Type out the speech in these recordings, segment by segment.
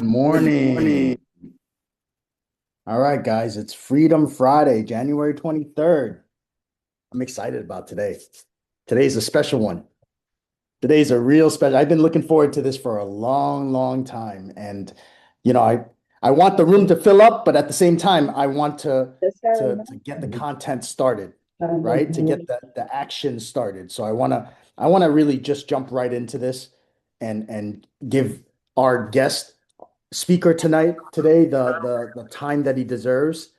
Good morning. All right, guys, it's Freedom Friday, January 23rd. I'm excited about today. Today's a special one. Today's a real special. I've been looking forward to this for a long, long time. And, you know, I want the room to fill up, but at the same time, I want to get the content started, right? To get the action started. So I want to really just jump right into this and give our guest speaker today the time that he deserves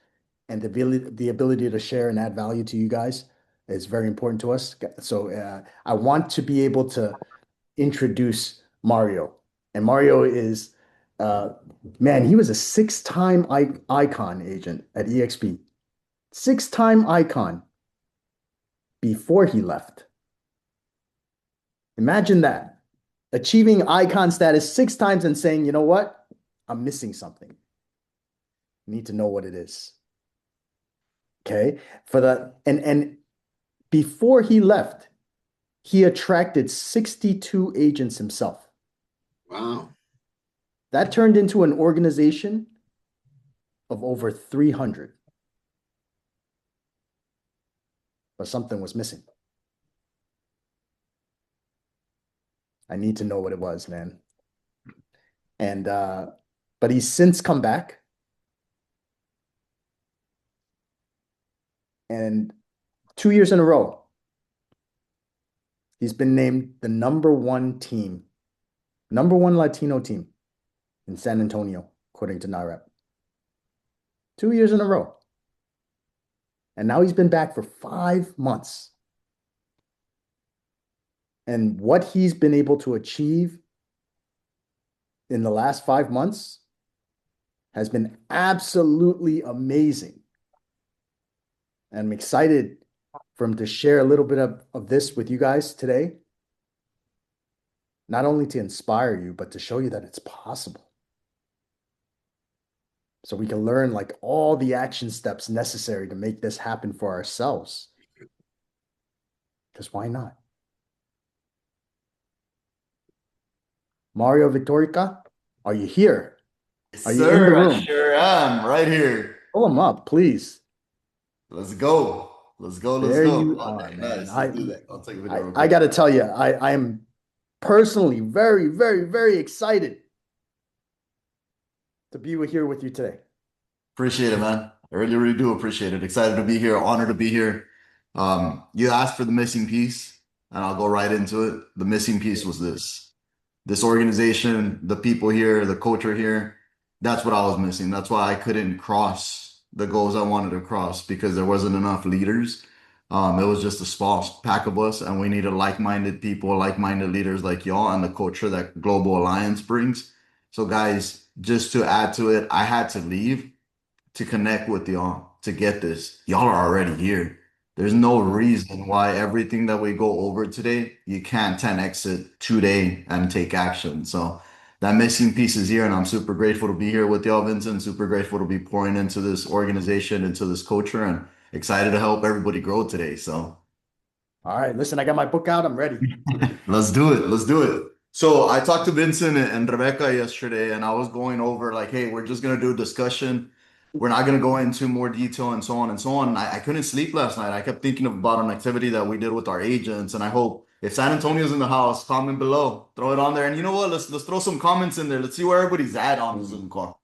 and the ability to share and add value to you guys is very important to us. So I want to be able to introduce Mario, and Mario is uh, man, he was a six-time icon agent at EXP, six-time icon before he left. Imagine that, achieving icon status six times and saying, you know what, I'm missing something. Need to know what it is. Okay. And before he left, he attracted 62 agents himself. Wow. That turned into an organization of over 300. But something was missing. I need to know what it was, man. And but he's since come back, and 2 years in a row, he's been named the number one Latino team in San Antonio, according to NAREP. 2 years in a row. And now he's been back for 5 months. And what he's been able to achieve in the last 5 months has been absolutely amazing. And I'm excited for him to share a little bit of this with you guys today. Not only to inspire you, but to show you that it's possible. So we can learn like all the action steps necessary to make this happen for ourselves. Because why not? Mario Victorica, are you here? Yes, Are you in the sir. I room? sure am right here. Pull him up, please. Let's go. Let's go. Let's There go. you Oh, are, dang, man. nice. Let's do that. I'll take a video I, real I quick. got to tell you, I am personally very, very, very excited to be here with you today. Appreciate it, man. I really, really do appreciate it. Excited to be here. Honored to be here. You asked for the missing piece, and I'll go right into it. The missing piece was this organization, the people here, the culture here. That's what I was missing. That's why I couldn't cross the goals I wanted to cross because there wasn't enough leaders. It was just a small pack of us, and we needed like-minded people, like-minded leaders like y'all, and the culture that Global Alliance brings. So, guys, just to add to it, I had to leave to connect with y'all to get this. Y'all are already here. There's no reason why everything that we go over today, you can't 10x it today and take action. So that missing piece is here, and I'm super grateful to be here with y'all, Vincent. Super grateful to be pouring into this organization, into this culture, and excited to help everybody grow today. So All right, listen, I got my book out. I'm ready. let's do it. Let's do it. So I talked to Vincent and Rebecca yesterday, and I was going over like, hey, we're just gonna do a discussion. We're not gonna go into more detail and so on and so on. I couldn't sleep last night. I kept thinking about an activity that we did with our agents, and I hope if San Antonio's in the house, comment below, throw it on there. And you know what? Let's throw some comments in there. Let's see where everybody's at on the Zoom call.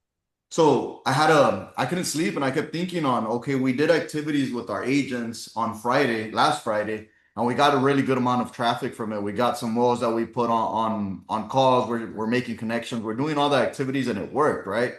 So I couldn't sleep and I kept thinking on, okay, we did activities with our agents on Friday, last Friday, and we got a really good amount of traffic from it. We got some roles that we put on calls. We're making connections. We're doing all the activities and it worked, right?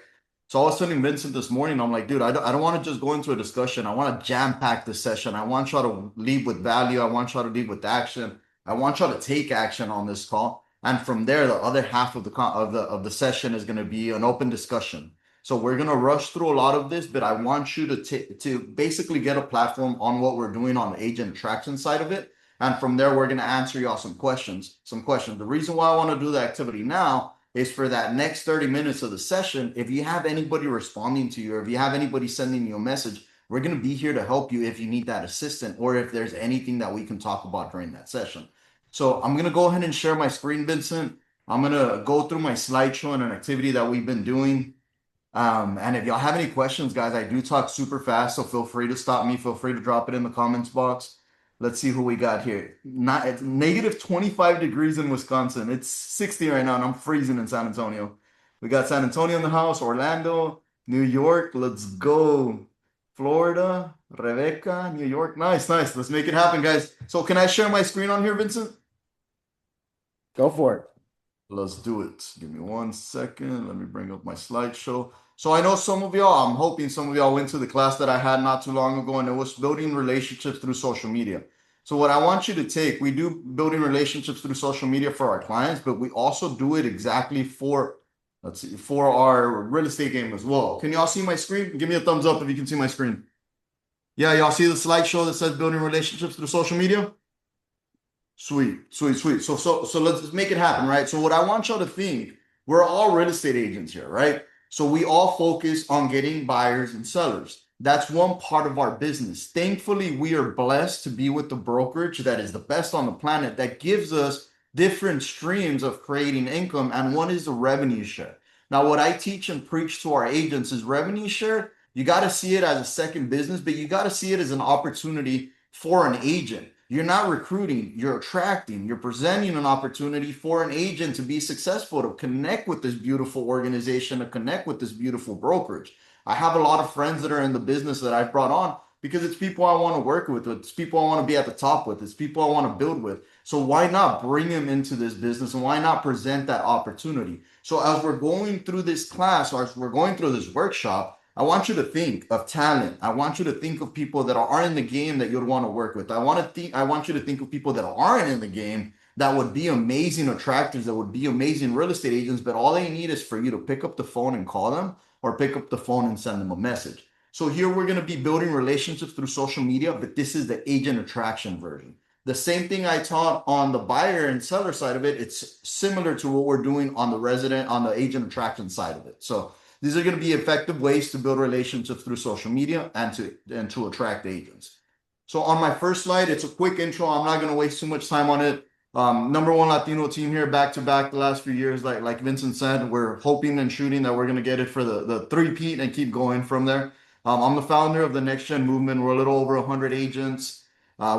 So I was telling Vincent this morning, I'm like, dude, I don't want to just go into a discussion. I want to jam pack the session. I want y'all to leave with value. I want y'all to leave with action. I want y'all to take action on this call. And from there, the other half of the session is going to be an open discussion. So we're gonna rush through a lot of this, but I want you to basically get a platform on what we're doing on the agent attraction side of it. And from there, we're gonna answer y'all some questions. Some questions. The reason why I want to do the activity now is for that next 30 minutes of the session. If you have anybody responding to you, or if you have anybody sending you a message, we're gonna be here to help you if you need that assistant, or if there's anything that we can talk about during that session. So I'm gonna go ahead and share my screen, Vincent. I'm gonna go through my slideshow and an activity that we've been doing. And if y'all have any questions, guys, I do talk super fast, so feel free to stop me. Feel free to drop it in the comments box. Let's see who we got here. Not It's negative 25 degrees in Wisconsin. It's 60 right now, and I'm freezing in San Antonio. We got San Antonio in the house, Orlando, New York. Let's go. Florida, Rebecca, New York. Nice, nice. Let's make it happen, guys. So can I share my screen on here, Vincent? Go for it. Let's do it. Give me 1 second. Let me bring up my slideshow. So I know some of y'all, I'm hoping some of y'all went to the class that I had not too long ago, and it was building relationships through social media. So what I want you to take, we do building relationships through social media for our clients, but we also do it exactly for, let's see, for our real estate game as well. Can y'all see my screen? Give me a thumbs up if you can see my screen. Yeah, y'all see the slideshow that says building relationships through social media? Sweet, sweet, sweet. So let's make it happen, right? So what I want y'all to think, we're all real estate agents here, right? So we all focus on getting buyers and sellers. That's one part of our business. Thankfully, we are blessed to be with the brokerage that is the best on the planet that gives us different streams of creating income, and one is the revenue share. Now, what I teach and preach to our agents is revenue share. You got to see it as a second business, but you got to see it as an opportunity for an agent. You're not recruiting, you're attracting, you're presenting an opportunity for an agent to be successful, to connect with this beautiful organization, to connect with this beautiful brokerage. I have a lot of friends that are in the business that I've brought on because it's people I want to work with, it's people I want to be at the top with, it's people I want to build with. So why not bring them into this business and why not present that opportunity? So as we're going through this class or as we're going through this workshop, I want you to think of talent. I want you to think of people that are in the game that you'd want to work with. I want you to think of people that aren't in the game that would be amazing attractors, that would be amazing real estate agents, but all they need is for you to pick up the phone and call them or pick up the phone and send them a message. So here we're going to be building relationships through social media, but this is the agent attraction version. The same thing I taught on the buyer and seller side of it, it's similar to what we're doing on the agent attraction side of it. So these are going to be effective ways to build relationships through social media and to attract agents. So on my first slide, it's a quick intro. I'm not going to waste too much time on it. Number one Latino team here, back to back the last few years. Like Vincent said, we're hoping and shooting that we're going to get it for the three-peat and keep going from there. I'm the founder of the Next Gen Movement. We're a little over 100 agents.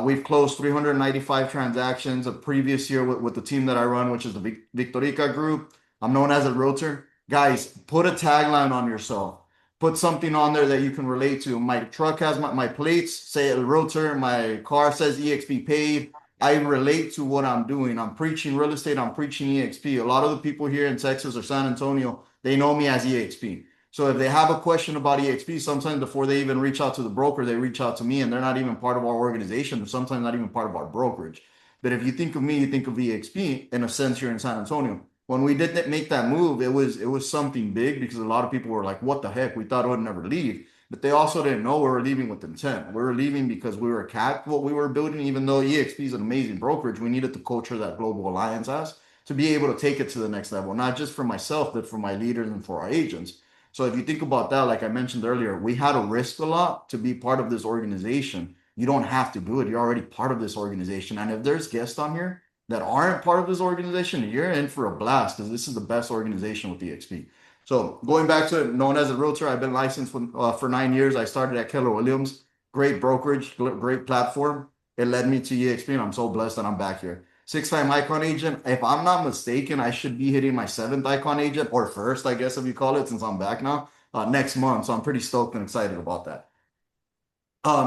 We've closed 395 transactions a previous year with the team that I run, which is the Victorica group. I'm known as a realtor. Guys, put a tagline on yourself. Put something on there that you can relate to. My truck has my plates, say a realtor. My car says EXP paid. I relate to what I'm doing. I'm preaching real estate. I'm preaching EXP. A lot of the people here in Texas or San Antonio, they know me as EXP. So if they have a question about EXP, sometimes before they even reach out to the broker, they reach out to me and they're not even part of our organization or sometimes not even part of our brokerage. But if you think of me, you think of EXP in a sense you're in San Antonio. When we did make that move, it was something big because a lot of people were like, "What the heck?" We thought it would never leave, but they also didn't know we were leaving with intent. We were leaving because we were capped what we were building. Even though EXP is an amazing brokerage, we needed the culture that Global Alliance has to be able to take it to the next level, not just for myself, but for my leaders and for our agents. So if you think about that, like I mentioned earlier, we had to risk a lot to be part of this organization. You don't have to do it. You're already part of this organization. And if there's guests on here that aren't part of this organization, you're in for a blast because this is the best organization with EXP. So going back to it, known as a realtor, I've been licensed for 9 years. I started at Keller Williams, great brokerage, great platform. It led me to EXP, and I'm so blessed that I'm back here. Six-time icon agent. If I'm not mistaken, I should be hitting my seventh icon agent or first, I guess if you call it, since I'm back now, next month. So I'm pretty stoked and excited about that.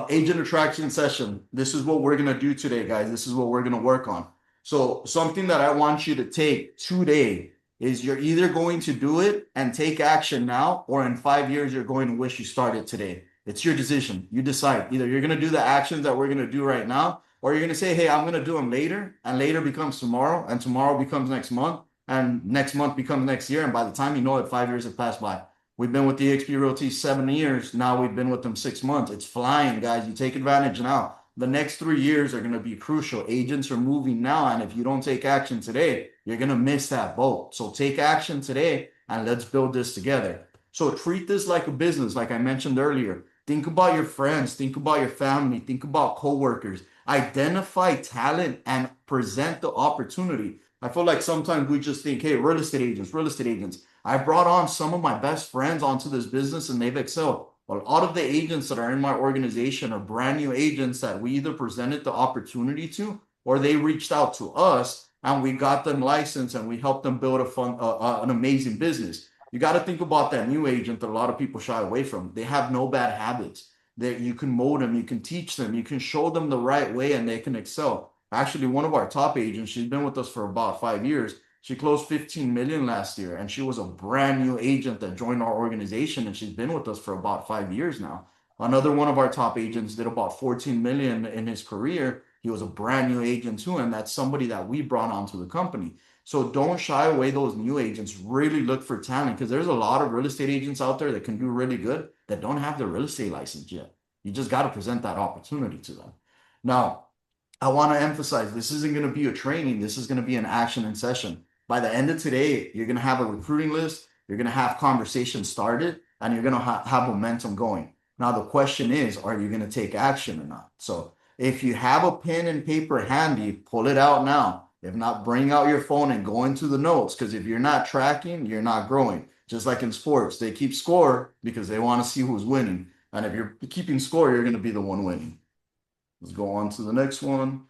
Agent attraction session. This is what we're gonna do today, guys. This is what we're gonna work on. So something that I want you to take today is you're either going to do it and take action now, or in 5 years, you're going to wish you started today. It's your decision. You decide. Either you're gonna do the actions that we're gonna do right now, or you're gonna say, hey, I'm gonna do them later, and later becomes tomorrow, and tomorrow becomes next month, and next month becomes next year, and by the time you know it, 5 years have passed by. We've been with the XP Realty 7 years. Now we've been with them 6 months. It's flying, guys. You take advantage now. The next 3 years are going to be crucial. Agents are moving now. And if you don't take action today, you're going to miss that boat. So take action today and let's build this together. So treat this like a business, like I mentioned earlier. Think about your friends. Think about your family. Think about coworkers. Identify talent and present the opportunity. I feel like sometimes we just think, hey, real estate agents, real estate agents. I brought on some of my best friends onto this business and they've excelled. But a lot of the agents that are in my organization are brand new agents that we either presented the opportunity to or they reached out to us and we got them licensed and we helped them build an amazing business. You got to think about that new agent that a lot of people shy away from. They have no bad habits. That you can mold them, you can teach them, you can show them the right way, and they can excel. Actually, one of our top agents, she's been with us for about 5 years. She closed 15 million last year, and she was a brand new agent that joined our organization, and she's been with us for about 5 years now. Another one of our top agents did about 14 million in his career. He was a brand new agent too, and that's somebody that we brought onto the company. So don't shy away those new agents. Really look for talent because there's a lot of real estate agents out there that can do really good that don't have their real estate license yet. You just got to present that opportunity to them. Now, I want to emphasize this isn't going to be a training. This is going to be an action in session. By the end of today, you're going to have a recruiting list. You're going to have conversations started and you're going to have momentum going. Now, the question is, are you going to take action or not? So if you have a pen and paper handy, pull it out now. If not, bring out your phone and go into the notes because if you're not tracking, you're not growing. Just like in sports, they keep score because they want to see who's winning. And if you're keeping score, you're going to be the one winning. Let's go on to the next one.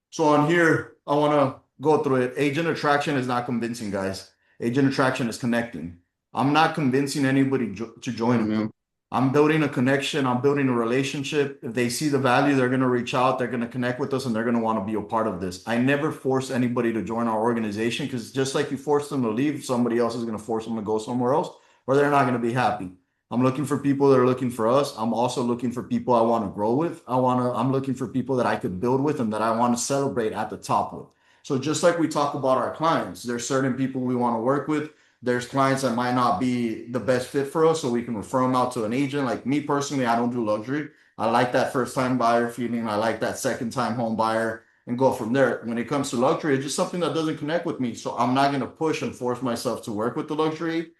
So on here, I want to go through it. Agent attraction is not convincing, guys. Agent attraction is connecting. I'm not convincing anybody to join me. I'm building a connection. I'm building a relationship. If they see the value, they're going to reach out. They're going to connect with us and they're going to want to be a part of this. I never force anybody to join our organization because just like you force them to leave, somebody else is going to force them to go somewhere else or they're not going to be happy. I'm looking for people that are looking for us. I'm also looking for people I want to grow with. I'm looking for people that I could build with and that I want to celebrate at the top with. So just like we talk about our clients, there's certain people we want to work with. There's clients that might not be the best fit for us, so we can refer them out to an agent. Like me personally, I don't do luxury. I like that first time buyer feeling. I like that second time home buyer and go from there. When it comes to luxury, it's just something that doesn't connect with me. So I'm not going to push and force myself to work with the luxury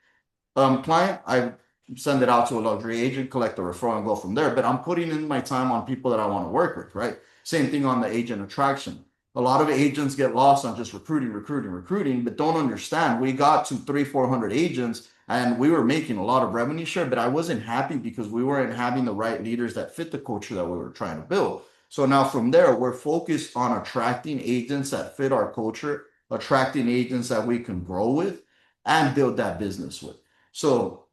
client. I send it out to a luxury agent, collect the referral, and go from there. But I'm putting in my time on people that I want to work with, right? Same thing on the agent attraction. A lot of agents get lost on just recruiting, recruiting, recruiting, but don't understand. We got to 400 agents and we were making a lot of revenue share, but I wasn't happy because we weren't having the right leaders that fit the culture that we were trying to build. So now from there, we're focused on attracting agents that fit our culture, attracting agents that we can grow with and build that business with. So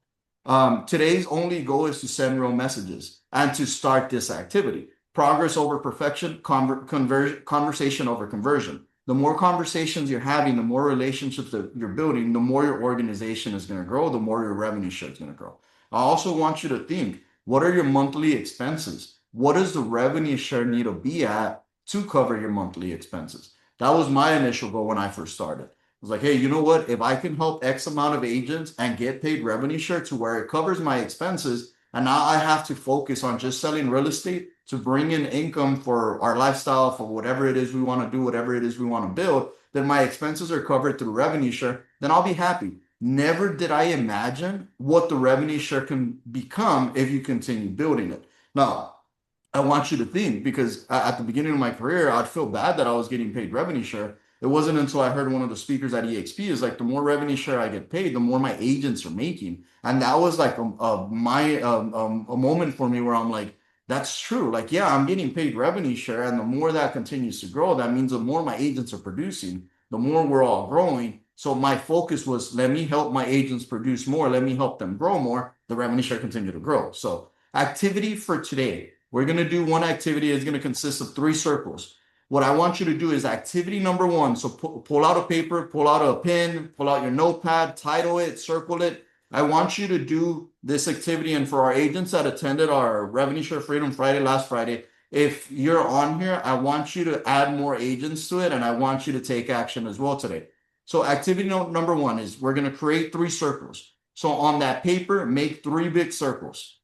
today's only goal is to send real messages and to start this activity. Progress over perfection, conversation over conversion. The more conversations you're having, the more relationships that you're building, the more your organization is going to grow, the more your revenue share is going to grow. I also want you to think, what are your monthly expenses? What does the revenue share need to be at to cover your monthly expenses? That was my initial goal when I first started. Was like, hey, you know what? If I can help X amount of agents and get paid revenue share to where it covers my expenses, and now I have to focus on just selling real estate to bring in income for our lifestyle, for whatever it is we want to do, whatever it is we want to build, then my expenses are covered through revenue share, then I'll be happy. Never did I imagine what the revenue share can become if you continue building it. Now, I want you to think because at the beginning of my career, I'd feel bad that I was getting paid revenue share. It wasn't until I heard one of the speakers at EXP is like the more revenue share I get paid, the more my agents are making, and that was like a moment for me where I'm like, that's true. Like, yeah, I'm getting paid revenue share, and the more that continues to grow, that means the more my agents are producing, the more we're all growing. So my focus was let me help my agents produce more, let me help them grow more. The revenue share continue to grow. So activity for today. We're going to do one activity. It's going to consist of 3 circles. What I want you to do is activity number 1. So pull out a paper, pull out a pen, pull out your notepad, title it, circle it. I want you to do this activity. And for our agents that attended our Revenue Share Freedom Friday last Friday, if you're on here, I want you to add more agents to it. And I want you to take action as well today. So activity number 1 is we're going to create 3 circles. So on that paper, make 3 big circles.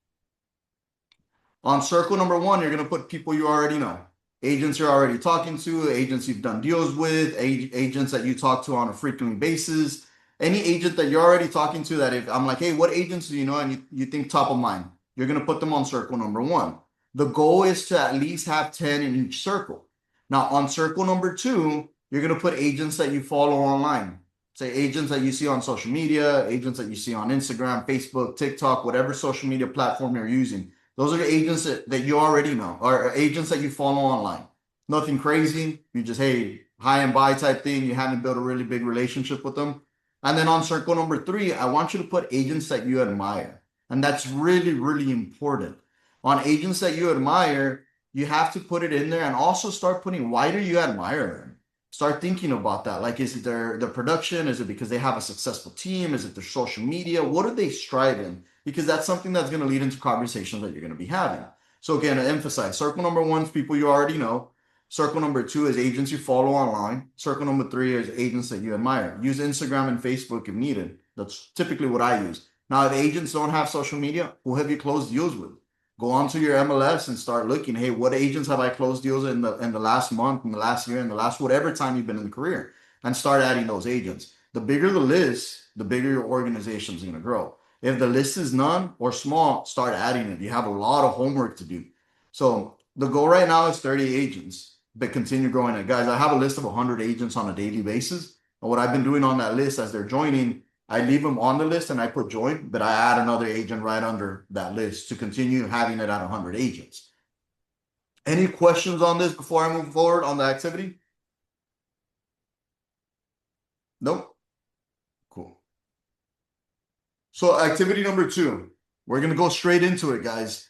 On circle number 1, you're going to put people you already know. Agents you're already talking to, agents you've done deals with, agents that you talk to on a frequent basis. Any agent that you're already talking to that if I'm like, hey, what agents do you know? And you think top of mind, you're going to put them on circle number 1. The goal is to at least have 10 in each circle. Now on circle number 2, you're going to put agents that you follow online. Say agents that you see on social media, agents that you see on Instagram, Facebook, TikTok, whatever social media platform you're using. Those are the agents that you already know, or agents that you follow online. Nothing crazy. You just, hey, high and buy type thing. You haven't built a really big relationship with them. And then on circle number three, I want you to put agents that you admire. And that's really, really important. On agents that you admire, you have to put it in there and also start putting why do you admire them? Start thinking about that. Like, is it their production? Is it because they have a successful team? Is it their social media? What are they striving? Because that's something that's going to lead into conversations that you're going to be having. So again, to emphasize, circle number one is people you already know. Circle number two is agents you follow online. Circle number three is agents that you admire. Use Instagram and Facebook if needed. That's typically what I use. Now, if agents don't have social media, who have you closed deals with? Go onto your MLS and start looking. Hey, what agents have I closed deals in the last month, in the last year, in the last whatever time you've been in the career, and start adding those agents. The bigger the list, the bigger your organization is going to grow. If the list is none or small, start adding it. You have a lot of homework to do. So the goal right now is 30 agents, but continue growing it. Guys, I have a list of 100 agents on a daily basis. And what I've been doing on that list as they're joining, I leave them on the list and I put join, but I add another agent right under that list to continue having it at 100 agents. Any questions on this before I move forward on the activity? Nope. Cool. So activity number two, we're going to go straight into it, guys.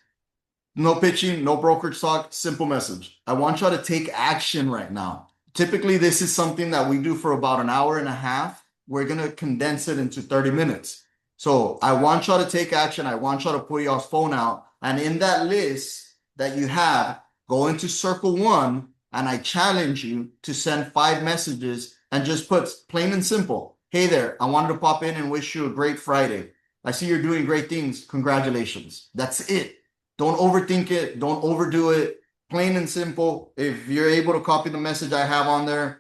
No pitching, no brokerage talk, simple message. I want y'all to take action right now. Typically, this is something that we do for about an hour and a half. We're going to condense it into 30 minutes. So I want y'all to take action. I want y'all to pull y'all's phone out. And in that list that you have, go into circle one, and I challenge you to send 5 messages and just put plain and simple. Hey there, I wanted to pop in and wish you a great Friday. I see you're doing great things. Congratulations. That's it. Don't overthink it. Don't overdo it. Plain and simple. If you're able to copy the message I have on there.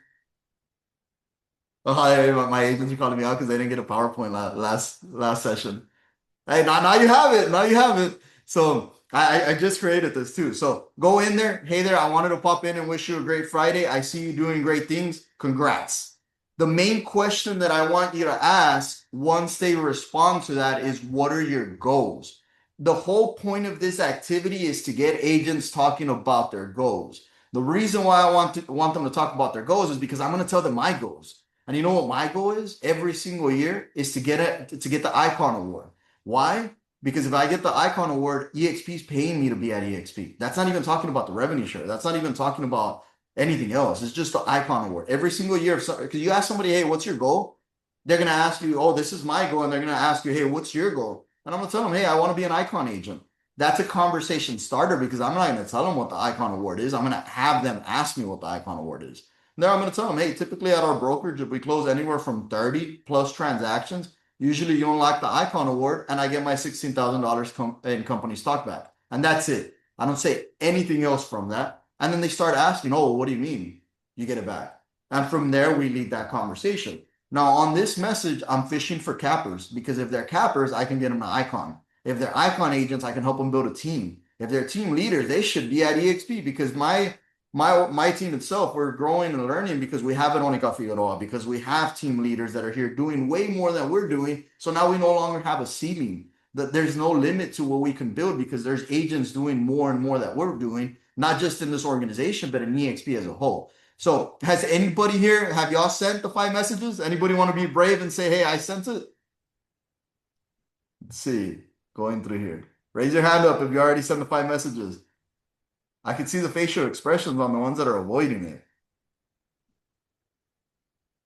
Oh, hi, my agents are calling me out because they didn't get a PowerPoint last session. Hey, now you have it. Now you have it. So I just created this too. So go in there. Hey there, I wanted to pop in and wish you a great Friday. I see you doing great things. Congrats. The main question that I want you to ask once they respond to that is, what are your goals? The whole point of this activity is to get agents talking about their goals. The reason why I want them to talk about their goals is because I'm going to tell them my goals. And you know what my goal is every single year is to get the Icon Award. Why? Because if I get the Icon Award, EXP is paying me to be at EXP. That's not even talking about the revenue share. That's not even talking about anything else. It's just the Icon Award. Every single year, because you ask somebody, hey, what's your goal? They're going to ask you, oh, this is my goal. And they're going to ask you, hey, what's your goal? And I'm going to tell them, hey, I want to be an Icon agent. That's a conversation starter because I'm not going to tell them what the Icon Award is. I'm going to have them ask me what the Icon Award is. And then I'm going to tell them, hey, typically at our brokerage, if we close anywhere from 30 plus transactions, usually you unlock the Icon Award and I get my $16,000 in company stock back. And that's it. I don't say anything else from that. And then they start asking, oh, what do you mean you get it back? And from there, we lead that conversation. Now, on this message, I'm fishing for cappers because if they're cappers, I can get them an Icon. If they're Icon agents, I can help them build a team. If they're team leaders, they should be at EXP because my team itself, we're growing and learning because we have Veronica Figueroa, because we have team leaders that are here doing way more than we're doing. So now we no longer have a ceiling. That there's no limit to what we can build because there's agents doing more and more that we're doing, not just in this organization, but in EXP as a whole. So has anybody here, have y'all sent the 5 messages? Anybody want to be brave and say, hey, I sent it? Let's see, going through here. Raise your hand up if you already sent the 5 messages. I can see the facial expressions on the ones that are avoiding it.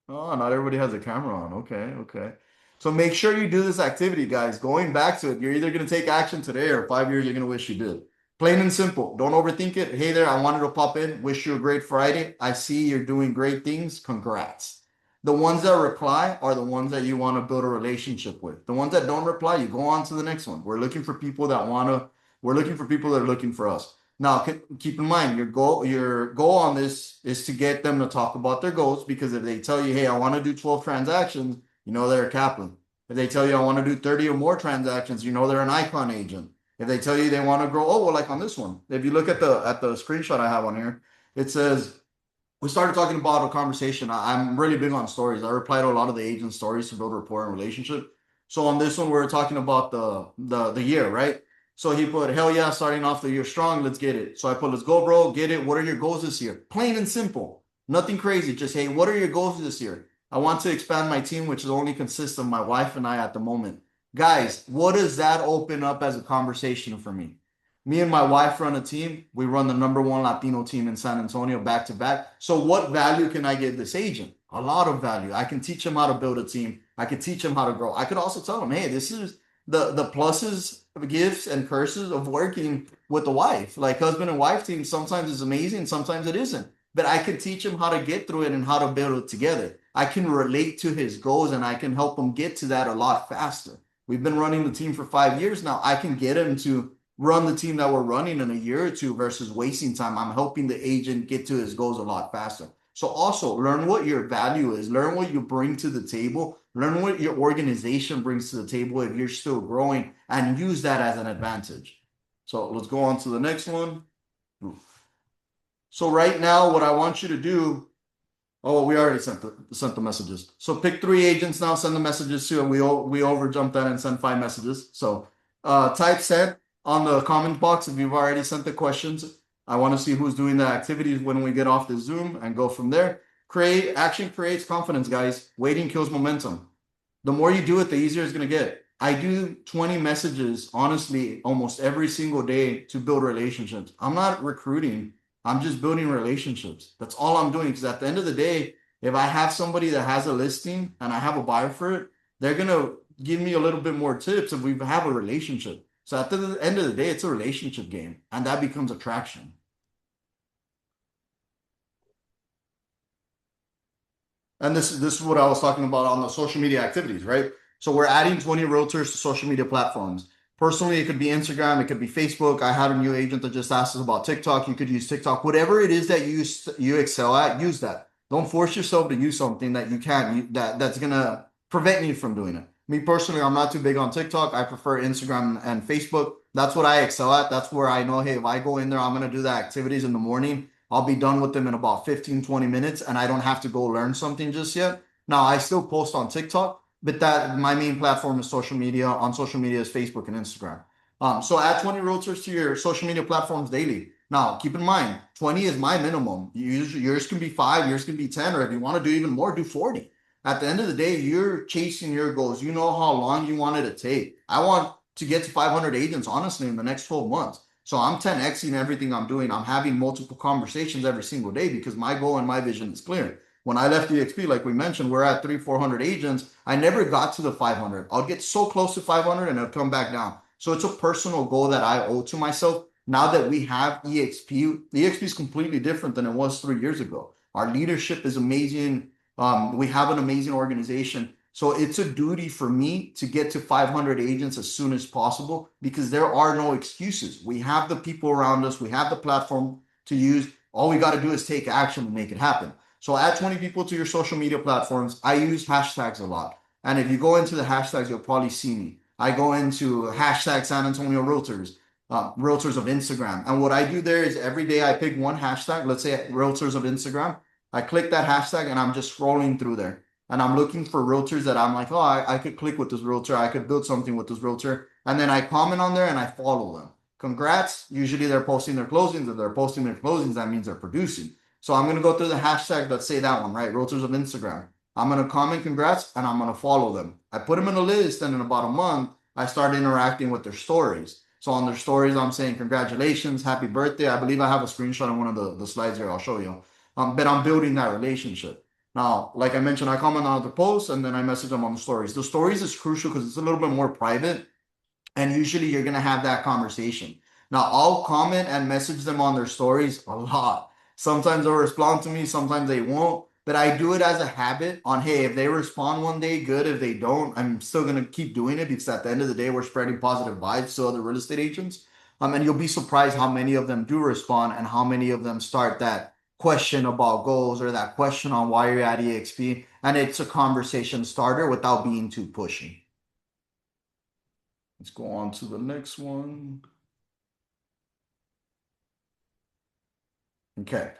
Oh, not everybody has a camera on. Okay, okay. So make sure you do this activity, guys. Going back to it, you're either going to take action today or 5 years you're going to wish you did. Plain and simple. Don't overthink it. Hey there, I wanted to pop in. Wish you a great Friday. I see you're doing great things. Congrats. The ones that reply are the ones that you want to build a relationship with. The ones that don't reply, you go on to the next one. We're looking for people that we're looking for people that are looking for us. Now, keep in mind your goal on this is to get them to talk about their goals because if they tell you, hey, I want to do 12 transactions, you know they're a Kaplan. If they tell you I want to do 30 or more transactions, you know they're an Icon agent. If they tell you they want to grow, oh, well, like on this one, if you look at the screenshot I have on here, it says we started talking about a conversation. I'm really big on stories. I reply to a lot of the agent stories to build rapport and relationship. So on this one, we are talking about the year, right? So he put, hell yeah, starting off the year strong, let's get it. So I put, let's go, bro, get it. What are your goals this year? Plain and simple. Nothing crazy. Just, hey, what are your goals this year? I want to expand my team, which is only consists of my wife and I at the moment. Guys, what does that open up as a conversation for me? Me and my wife run a team. We run the number one Latino team in San Antonio back to back. So, what value can I give this agent? A lot of value. I can teach him how to build a team. I can teach him how to grow. I could also tell him, hey, this is the pluses, gifts, and curses of working with a wife. Like husband and wife team, sometimes it's amazing, sometimes it isn't. But I can teach him how to get through it and how to build it together. I can relate to his goals and I can help him get to that a lot faster. We've been running the team for 5 years now. I can get him to run the team that we're running in a year or two versus wasting time. I'm helping the agent get to his goals a lot faster. So also learn what your value is, learn what you bring to the table, learn what your organization brings to the table if you're still growing, and use that as an advantage. So let's go on to the next one. So right now, what I want you to do. Oh, we already sent the messages. So pick three agents now, send the messages to, and we over jump that and send 5 messages. So type send on the comment box if you've already sent the questions. I want to see who's doing the activities when we get off the Zoom and go from there. Create action creates confidence, guys. Waiting kills momentum. The more you do it, the easier it's gonna get. I do 20 messages, honestly, almost every single day to build relationships. I'm not recruiting. I'm just building relationships. That's all I'm doing. Because at the end of the day, if I have somebody that has a listing and I have a buyer for it, they're gonna give me a little bit more tips if we have a relationship. So at the end of the day, it's a relationship game, and that becomes attraction. And this is what I was talking about on the social media activities, right? So we're adding 20 realtors to social media platforms. Personally, it could be Instagram, it could be Facebook. I had a new agent that just asked us about TikTok. You could use TikTok. Whatever it is that you excel at, use that. Don't force yourself to use something that you can't that's gonna prevent you from doing it. Me personally, I'm not too big on TikTok. I prefer Instagram and Facebook. That's what I excel at. That's where I know, hey, if I go in there, I'm gonna do the activities in the morning. I'll be done with them in about 15, 20 minutes and I don't have to go learn something just yet. Now, I still post on TikTok, but that my main platform is social media. On social media is Facebook and Instagram. So add 20 realtors to your social media platforms daily. Now, keep in mind, 20 is my minimum. Yours can be 5, yours can be 10, or if you want to do even more, do 40. At the end of the day, you're chasing your goals. You know how long you want it to take. I want to get to 500 agents, honestly, in the next 12 months. So I'm 10xing everything I'm doing. I'm having multiple conversations every single day because my goal and my vision is clear. When I left EXP, like we mentioned, we're at 400 agents. I never got to the 500. I'll get so close to 500 and it'll come back down. So it's a personal goal that I owe to myself. Now that we have EXP, EXP is completely different than it was 3 years ago. Our leadership is amazing. We have an amazing organization. So it's a duty for me to get to 500 agents as soon as possible because there are no excuses. We have the people around us, we have the platform to use. All we got to do is take action to make it happen. So add 20 people to your social media platforms. I use hashtags a lot. And if you go into the hashtags, you'll probably see me. I go into hashtag San Antonio Realtors, Realtors of Instagram. And what I do there is every day I pick one hashtag, let's say Realtors of Instagram. I click that hashtag and I'm just scrolling through there and I'm looking for realtors that I'm like, oh, I could click with this realtor. I could build something with this realtor. And then I comment on there and I follow them. Congrats. Usually they're posting their closings. If they're posting their closings, that means they're producing. So I'm going to go through the hashtag. Let's say that one, right? Realtors of Instagram. I'm going to comment congrats and I'm going to follow them. I put them in a list and in about a month, I start interacting with their stories. So on their stories, I'm saying congratulations, happy birthday. I believe I have a screenshot on one of the slides here. I'll show you. But I'm building that relationship. Now, like I mentioned, I comment on the posts and then I message them on the stories. The stories is crucial because it's a little bit more private and usually you're going to have that conversation. Now, I'll comment and message them on their stories a lot. Sometimes they'll respond to me, sometimes they won't. But I do it as a habit on, hey, if they respond one day, good. If they don't, I'm still going to keep doing it because at the end of the day, we're spreading positive vibes to other real estate agents. And you'll be surprised how many of them do respond and how many of them start that question about goals or that question on why you're at EXP. And it's a conversation starter without being too pushy. Let's go on to the next one. Okay.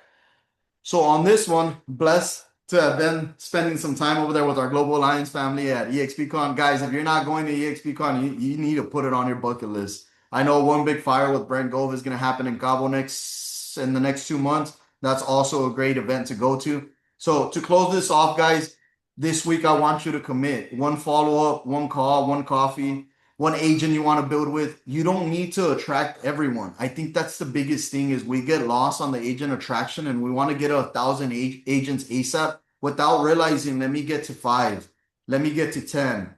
So on this one, blessed to have been spending some time over there with our Global Alliance family at EXPCon. Guys, if you're not going to EXPCon, you need to put it on your bucket list. I know one big fire with Brent Gove is going to happen in Cabo next in the next 2 months. That's also a great event to go to. So to close this off, guys, this week I want you to commit one follow-up, one call, one coffee, one agent you want to build with. You don't need to attract everyone. I think that's the biggest thing is we get lost on the agent attraction and we want to get 1,000 agents ASAP without realizing, let me get to five, let me get to 10.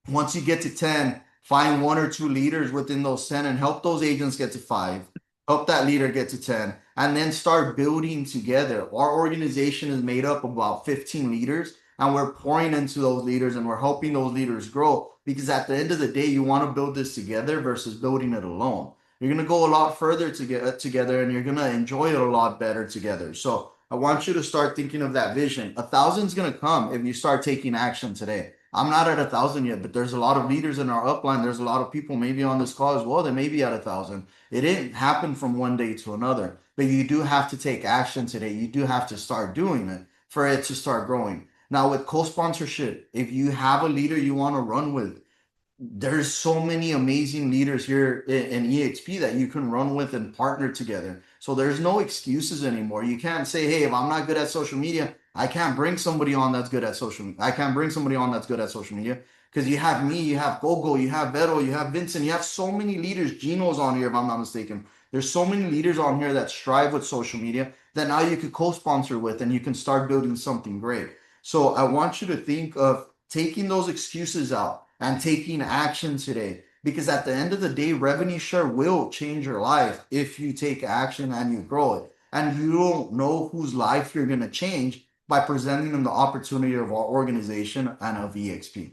Once you get to 10, find one or two leaders within those 10 and help those agents get to five. Help that leader get to 10 and then start building together. Our organization is made up of about 15 leaders and we're pouring into those leaders and we're helping those leaders grow because at the end of the day, you want to build this together versus building it alone. You're going to go a lot further to get together and you're going to enjoy it a lot better together. So I want you to start thinking of that vision. 1,000 is going to come if you start taking action today. I'm not at 1,000 yet, but there's a lot of leaders in our upline. There's a lot of people maybe on this call as well that may be at 1,000. It didn't happen from one day to another, but you do have to take action today. You do have to start doing it for it to start growing. Now, with co-sponsorship, if you have a leader you want to run with, there's so many amazing leaders here in EXP that you can run with and partner together. So there's no excuses anymore. You can't say, hey, if I'm not good at social media, I can't bring somebody on that's good at social media. I can't bring somebody on that's good at social media because you have me, you have Gogo, you have Vero, you have Vincent, you have so many leaders. Gino's on here, if I'm not mistaken. There's so many leaders on here that strive with social media that now you could co-sponsor with and you can start building something great. So I want you to think of taking those excuses out and taking action today. Because at the end of the day, revenue share will change your life if you take action and you grow it. And you don't know whose life you're going to change by presenting them the opportunity of our organization and of EXP.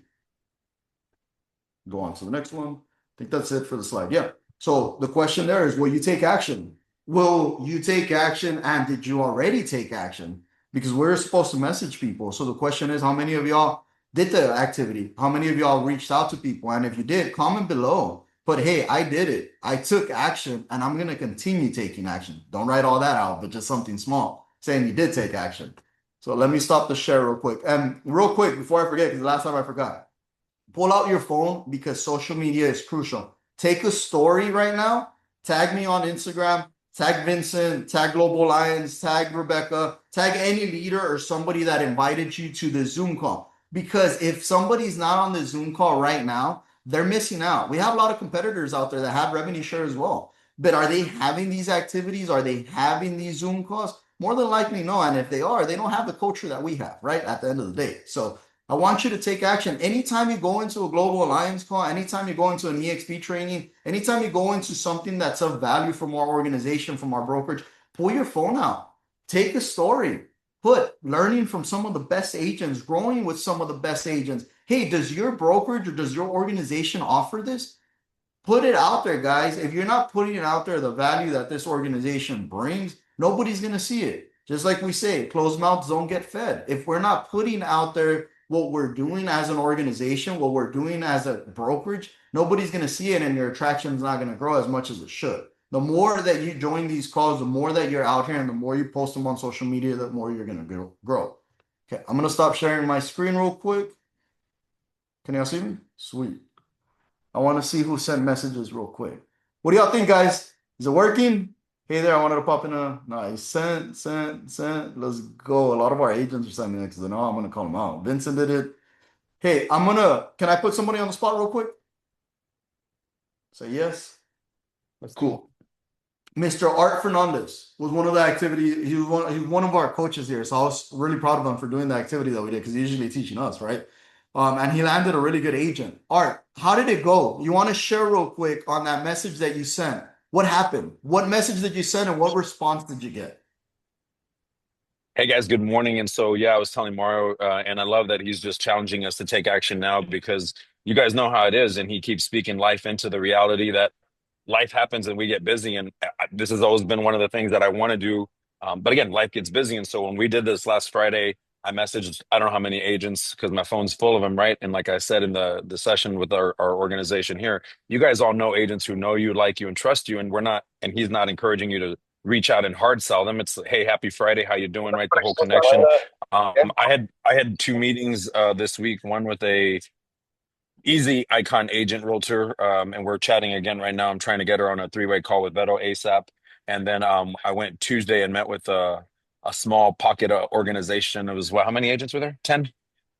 Go on to the next one. I think that's it for the slide. Yeah. So the question there is, will you take action? Will you take action and did you already take action? Because we're supposed to message people. So the question is, how many of y'all did the activity? How many of y'all reached out to people? And if you did, comment below. But hey, I did it. I took action and I'm going to continue taking action. Don't write all that out, but just something small saying you did take action. So let me stop the share real quick. And real quick, before I forget, because the last time I forgot, pull out your phone because social media is crucial. Take a story right now, tag me on Instagram, tag Vincent, tag Global Alliance, tag Rebecca, tag any leader or somebody that invited you to the Zoom call. Because if somebody's not on the Zoom call right now, they're missing out. We have a lot of competitors out there that have revenue share as well. But are they having these activities? Are they having these Zoom calls? More than likely, no. And if they are, they don't have the culture that we have, right? At the end of the day. So I want you to take action. Anytime you go into a Global Alliance call, anytime you go into an EXP training, anytime you go into something that's of value from our organization, from our brokerage, pull your phone out. Take a story. Put learning from some of the best agents, growing with some of the best agents. Hey, does your brokerage or does your organization offer this? Put it out there, guys. If you're not putting it out there, the value that this organization brings, nobody's going to see it. Just like we say, closed mouths don't get fed. If we're not putting out there what we're doing as an organization, what we're doing as a brokerage, nobody's going to see it and your attraction is not going to grow as much as it should. The more that you join these calls, the more that you're out here and the more you post them on social media, the more you're going to grow. Okay, I'm going to stop sharing my screen real quick. Can y'all see me? Sweet. I want to see who sent messages real quick. What do y'all think, guys? Is it working? Hey there, I wanted to pop in a nice sent. Let's go. A lot of our agents are sending it because they know I'm gonna call them out. Vincent did it. Hey, can I put somebody on the spot real quick? Say yes. Let's do it. Cool. Mr. Art Fernandez was one of the activity. He was one of our coaches here, so I was really proud of him for doing the activity that we did because he's usually teaching us, right? And he landed a really good agent. Art, how did it go? You want to share real quick on that message that you sent? What happened? What message did you send, and what response did you get? Hey guys, good morning. And so, yeah, I was telling Mario, and I love that he's just challenging us to take action now because you guys know how it is. And he keeps speaking life into the reality that life happens and we get busy. And this has always been one of the things that I want to do. But again, life gets busy. And so when we did this last Friday, I messaged, I don't know how many agents because my phone's full of them, right? And like I said in the session with our organization here, you guys all know agents who know you, like you, and trust you. And we're not, and he's not encouraging you to reach out and hard sell them. It's hey, happy Friday, how you doing? Right, the whole connection. I had two meetings this week. One with a easy icon agent realtor, and we're chatting again right now. I'm trying to get her on a three-way call with Beto ASAP. And then I went Tuesday and met with a small pocket organization. It was what? How many agents were there? 10?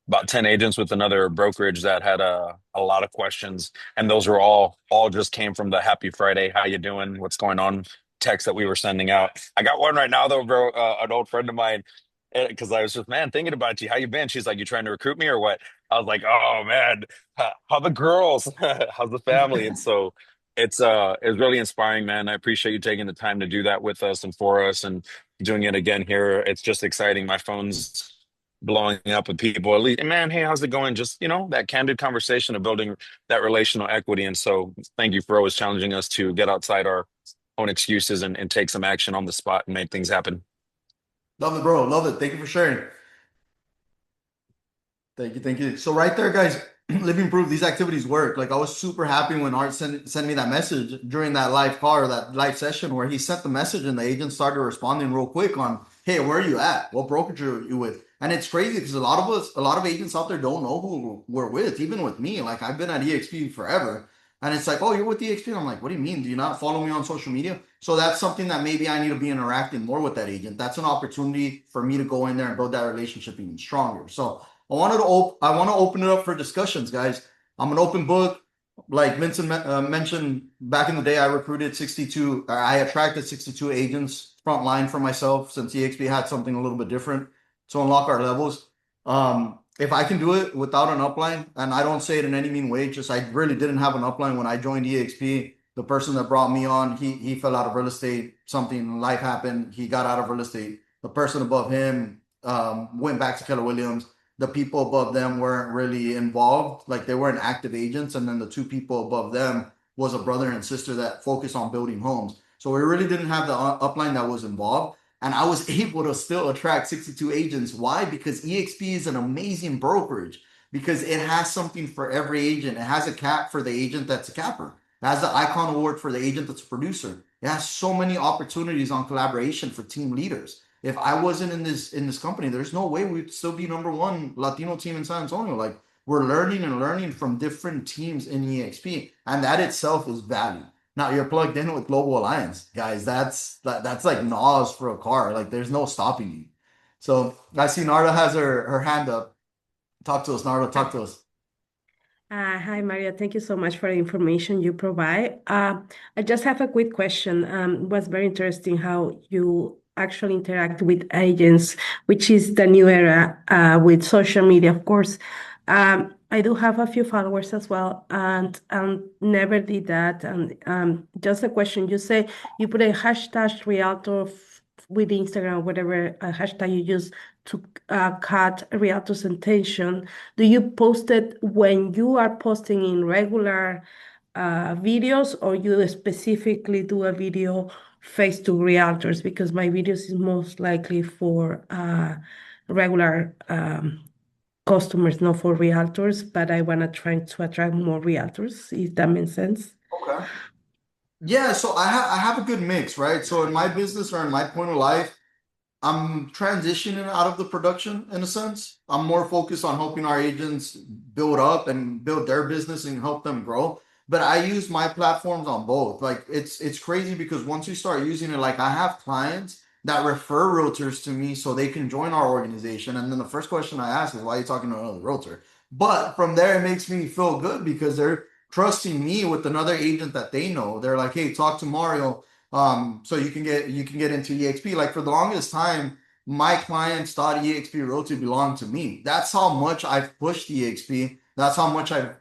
About 10 agents with another brokerage that had a lot of questions, and those were all just came from the happy Friday, how you doing, what's going on text that we were sending out. I got one right now though, bro, an old friend of mine, because I was just, man, thinking about you, how you been? She's like, you trying to recruit me or what? I was like, oh man, how the girls, how's the family? And so it's really inspiring, man. I appreciate you taking the time to do that with us and for us, and doing it again here. It's just exciting. My phone's blowing up with people. At least, man, hey, how's it going? Just, that candid conversation of building that relational equity. And so thank you for always challenging us to get outside our own excuses and take some action on the spot and make things happen. Love it, bro. Love it. Thank you for sharing. Thank you, thank you. So right there, guys, living proof these activities work. Like I was super happy when Art sent me that message during that live call or that live session where he sent the message and the agent started responding real quick on, hey, where are you at? What brokerage are you with? And it's crazy because a lot of agents out there don't know who we're with, even with me. Like I've been at EXP forever. And it's like, oh, you're with EXP. I'm like, what do you mean? Do you not follow me on social media? So that's something that maybe I need to be interacting more with that agent. That's an opportunity for me to go in there and build that relationship even stronger. So I want to open it up for discussions, guys. I'm an open book. Like Vincent mentioned, back in the day, I recruited 62. I attracted 62 agents frontline for myself since EXP had something a little bit different to unlock our levels. If I can do it without an upline, and I don't say it in any mean way, just I really didn't have an upline when I joined EXP. The person that brought me on, he fell out of real estate. Something life happened. He got out of real estate. The person above him went back to Keller Williams. The people above them weren't really involved, like they weren't active agents, and then the two people above them was a brother and sister that focused on building homes. So we really didn't have the upline that was involved, and I was able to still attract 62 agents. Why? Because EXP is an amazing brokerage, because it has something for every agent. It has a cap for the agent that's a capper. It has the icon award for the agent that's a producer. It has so many opportunities on collaboration for team leaders. If I wasn't in this company, there's no way we'd still be number one Latino team in San Antonio. Like we're learning and learning from different teams in EXP, and that itself is value. Now you're plugged in with Global Alliance, guys. That's like NOS for a car. Like there's no stopping you. So I see Narda has her hand up. Talk to us, Narda. Talk to us. Hi, Maria. Thank you so much for the information you provide. I just have a quick question. It was very interesting how you actually interact with agents, which is the new era with social media, of course. I do have a few followers as well, and never did that. And just a question, you say you put a hashtag realtor with Instagram, whatever hashtag you use to cut realtor's attention. Do you post it when you are posting in regular videos, or you specifically do a video face to realtors? Because my videos is most likely for regular customers, not for realtors, but I want to try to attract more realtors, if that makes sense. Okay. Yeah, so I have a good mix, right? So in my business or in my point of life, I'm transitioning out of the production in a sense. I'm more focused on helping our agents build up and build their business and help them grow. But I use my platforms on both. Like it's crazy because once you start using it, like I have clients that refer realtors to me so they can join our organization. And then the first question I ask is, why are you talking to another realtor? But from there, it makes me feel good because they're trusting me with another agent that they know. They're like, hey, talk to Mario so you can get into EXP. Like for the longest time, my clients thought EXP Realty belonged to me. That's how much I've pushed EXP. That's how much I've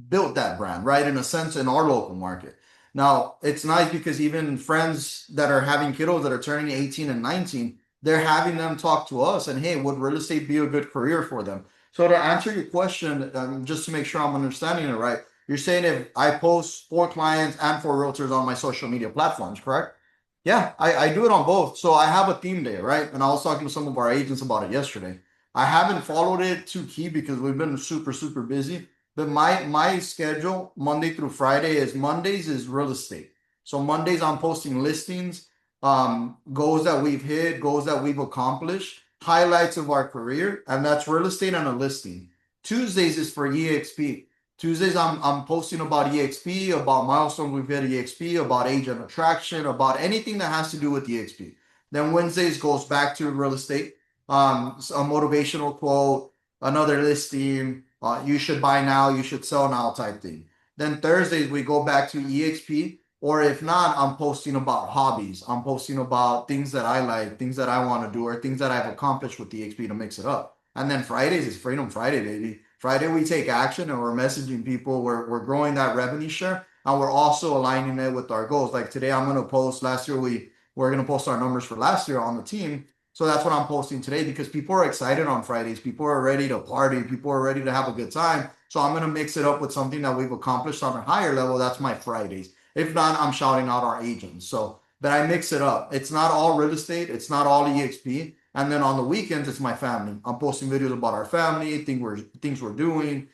built that brand, right? In a sense, in our local market. Now, it's nice because even friends that are having kiddos that are turning 18 and 19, they're having them talk to us and, hey, would real estate be a good career for them? So to answer your question, just to make sure I'm understanding it right, you're saying if I post for clients and for realtors on my social media platforms, correct? Yeah, I do it on both. So I have a theme day, right? And I was talking to some of our agents about it yesterday. I haven't followed it too key because we've been super, super busy. But my schedule Monday through Friday is Mondays is real estate. So Mondays I'm posting listings goals that we've hit, goals that we've accomplished, highlights of our career, and that's real estate and a listing. Tuesdays is for EXP. Tuesdays, I'm posting about EXP, about milestones we've hit at EXP, about agent attraction, about anything that has to do with EXP. Then Wednesdays goes back to real estate, a motivational quote, another listing, you should buy now, you should sell now type thing. Then Thursdays we go back to EXP, or if not, I'm posting about hobbies. I'm posting about things that I like, things that I want to do, or things that I've accomplished with EXP to mix it up. And then Fridays is Freedom Friday, baby. Friday we take action and we're messaging people. We're growing that revenue share and we're also aligning it with our goals. Like today, I'm gonna post. Last year we're gonna post our numbers for last year on the team. So that's what I'm posting today because people are excited on Fridays. People are ready to party. People are ready to have a good time. So I'm gonna mix it up with something that we've accomplished on a higher level. That's my Fridays. If not, I'm shouting out our agents. So, but I mix it up. It's not all real estate. It's not all EXP. And then on the weekends, it's my family. I'm posting videos about our family, things we're doing,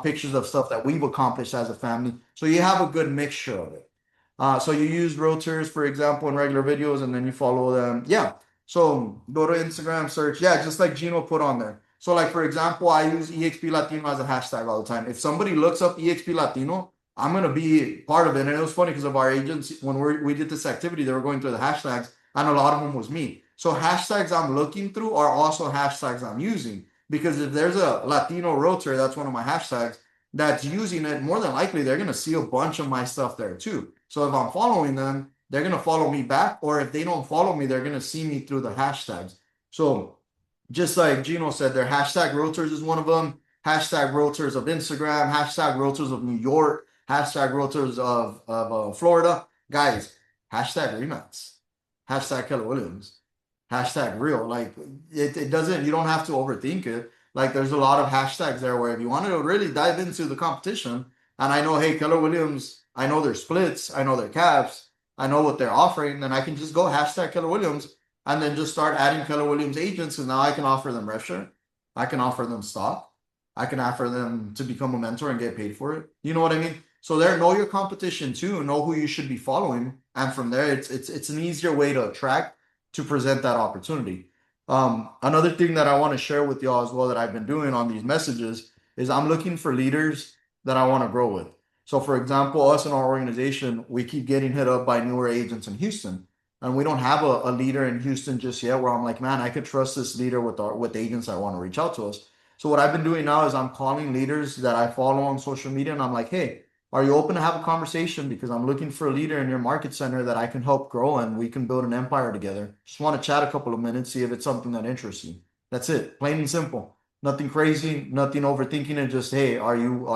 pictures of stuff that we've accomplished as a family. So you have a good mixture of it. So you use realtors, for example, in regular videos, and then you follow them. Yeah. So go to Instagram, search. Yeah, just like Gino put on there. So like for example, I use EXP Latino as a hashtag all the time. If somebody looks up EXP Latino, I'm gonna be part of it. And it was funny because of our agents when we did this activity, they were going through the hashtags, and a lot of them was me. So hashtags I'm looking through are also hashtags I'm using because if there's a Latino realtor, that's one of my hashtags that's using it, more than likely they're gonna see a bunch of my stuff there too. So if I'm following them, they're gonna follow me back, or if they don't follow me, they're gonna see me through the hashtags. So just like Gino said, their hashtag realtors is one of them. Hashtag realtors of Instagram, hashtag realtors of New York, hashtag realtors of Florida. Guys, hashtag Remax, hashtag Keller Williams, hashtag real. Like it doesn't, you don't have to overthink it. Like there's a lot of hashtags there where if you want to really dive into the competition, and I know, hey, Keller Williams, I know their splits, I know their caps, I know what they're offering, then I can just go hashtag Keller Williams and then just start adding Keller Williams agents. And now I can offer them rev share. I can offer them stock. I can offer them to become a mentor and get paid for it. You know what I mean? So there, know your competition too, know who you should be following. And from there, it's an easier way to attract to present that opportunity. Another thing that I want to share with y'all as well that I've been doing on these messages is I'm looking for leaders that I want to grow with. So for example, us in our organization, we keep getting hit up by newer agents in Houston. And we don't have a leader in Houston just yet where I'm like, man, I could trust this leader with agents that want to reach out to us. So what I've been doing now is I'm calling leaders that I follow on social media and I'm like, hey, are you open to have a conversation? Because I'm looking for a leader in your market center that I can help grow and we can build an empire together. Just want to chat a couple of minutes, see if it's something that interests you. That's it. Plain and simple. Nothing crazy, nothing overthinking it. Just, hey, are you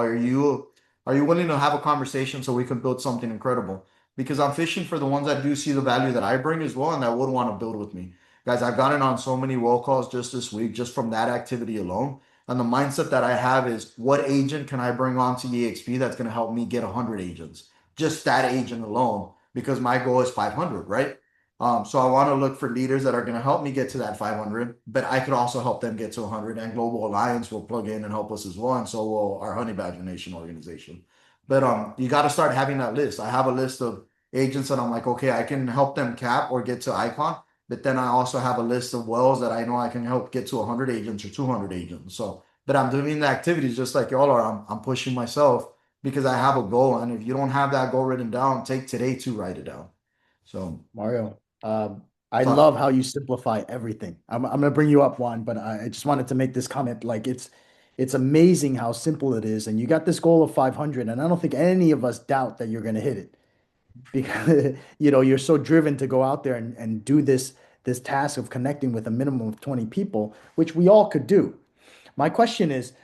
willing to have a conversation so we can build something incredible? Because I'm fishing for the ones that do see the value that I bring as well and that would want to build with me. Guys, I've gotten on so many roll calls just this week, just from that activity alone. And the mindset that I have is what agent can I bring on to EXP that's going to help me get 100 agents? Just that agent alone, because my goal is 500, right? So I want to look for leaders that are going to help me get to that 500, but I could also help them get to 100. And Global Alliance will plug in and help us as well. And so will our Honey Badger Nation organization. But you got to start having that list. I have a list of agents that I'm like, okay, I can help them cap or get to icon. But then I also have a list of wells that I know I can help get to 100 agents or 200 agents. So, but I'm doing the activities just like y'all are. I'm pushing myself because I have a goal. And if you don't have that goal written down, take today to write it down. So, Mario, I so love how you simplify everything. I'm gonna bring you up, Juan, but I just wanted to make this comment. Like it's amazing how simple it is, and you got this goal of 500, and I don't think any of us doubt that you're gonna hit it because you're so driven to go out there and do this task of connecting with a minimum of 20 people, which we all could do. My question is,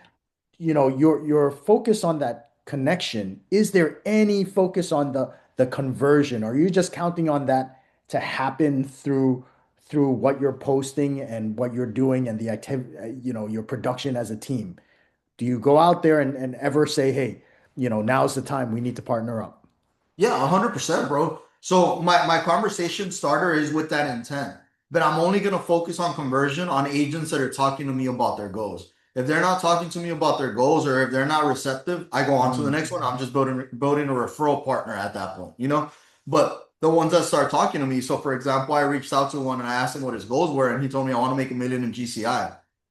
your focus on that connection, is there any focus on the conversion? Or are you just counting on that to happen through what you're posting and what you're doing and the activity, your production as a team? Do you go out there and ever say, hey, now's the time we need to partner up? yeah, 100%, bro. So my conversation starter is with that intent, but I'm only gonna focus on conversion on agents that are talking to me about their goals. If they're not talking to me about their goals or if they're not receptive, I go on to the Mm. next one. I'm just building a referral partner at that point, you know? But the ones that start talking to me. So, for example, I reached out to one and I asked him what his goals were, and he told me I want to make 1 million in GCI.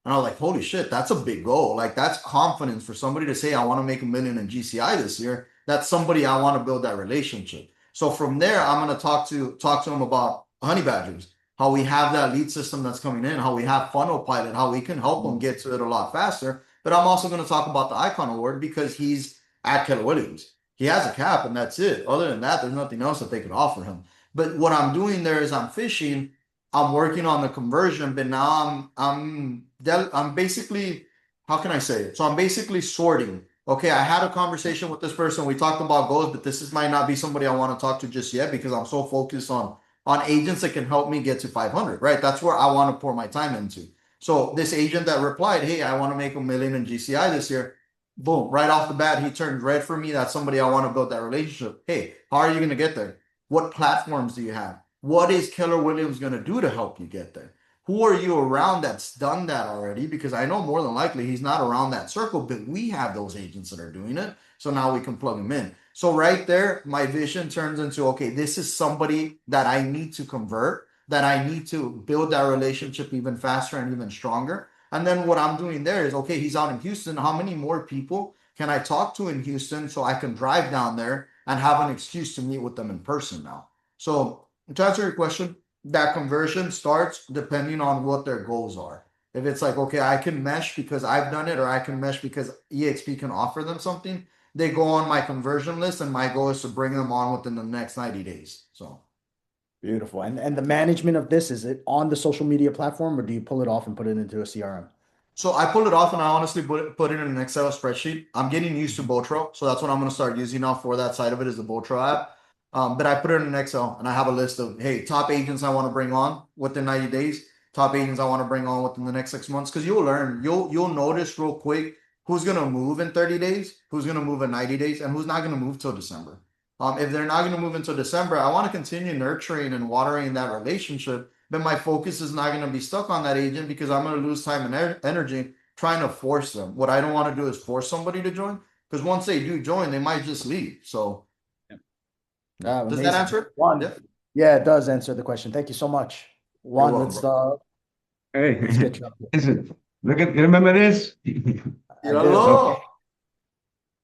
And I was like, holy shit, that's a big goal. Like, that's confidence for somebody to say, I want to make 1 million in GCI this year. That's somebody I want to build that relationship. So from there, I'm going to talk to him about honey badgers, how we have that lead system that's coming in, how we have funnel pilot, how we can help them get to it a lot faster. But I'm also going to talk about the Icon Award because he's at Keller Williams. He has a cap and that's it. Other than that, there's nothing else that they could offer him. But what I'm doing there is I'm fishing. I'm working on the conversion, but now I'm basically, how can I say it? So I'm basically sorting. Okay, I had a conversation with this person. We talked about goals, but this might not be somebody I want to talk to just yet because I'm so focused on agents that can help me get to 500, right? That's where I want to pour my time into. So this agent that replied, "Hey, I want to make 1 million in GCI this year." Boom, right off the bat, he turned red for me. That's somebody I want to build that relationship. Hey, how are you going to get there? What platforms do you have? What is Keller Williams going to do to help you get there? Who are you around that's done that already? Because I know more than likely he's not around that circle, but we have those agents that are doing it. So now we can plug him in. So right there, my vision turns into, okay, this is somebody that I need to convert, that I need to build that relationship even faster and even stronger. And then what I'm doing there is, okay, he's out in Houston. How many more people can I talk to in Houston so I can drive down there and have an excuse to meet with them in person now? So to answer your question, that conversion starts depending on what their goals are. If it's like, okay, I can mesh because I've done it, or I can mesh because EXP can offer them something, they go on my conversion list, and my goal is to bring them on within the next 90 days. So Beautiful. And the management of this, is it on the social media platform or do you pull it off and put it into a CRM? So I pull it off and I honestly put it in an Excel spreadsheet. I'm getting used to Botro, so that's what I'm going to start using now for that side of it is the Botro app. But I put it in an Excel and I have a list of, hey, top agents I want to bring on within 90 days, top agents I want to bring on within the next 6 months. Because you'll learn, you'll notice real quick who's going to move in 30 days, who's going to move in 90 days, and who's not going to move till December. If they're not going to move until December, I want to continue nurturing and watering that relationship, but my focus is not going to be stuck on that agent because I'm going to lose time and energy trying to force them. What I don't want to do is force somebody to join because once they do join, they might just leave. So, does that Amazing. answer it? Juan, Yeah, yeah, it does answer the question. Thank you so much. you're Juan, welcome, let's bro. let's Hey, get you up here. listen, look at, you remember this? I do. Okay. Míralo.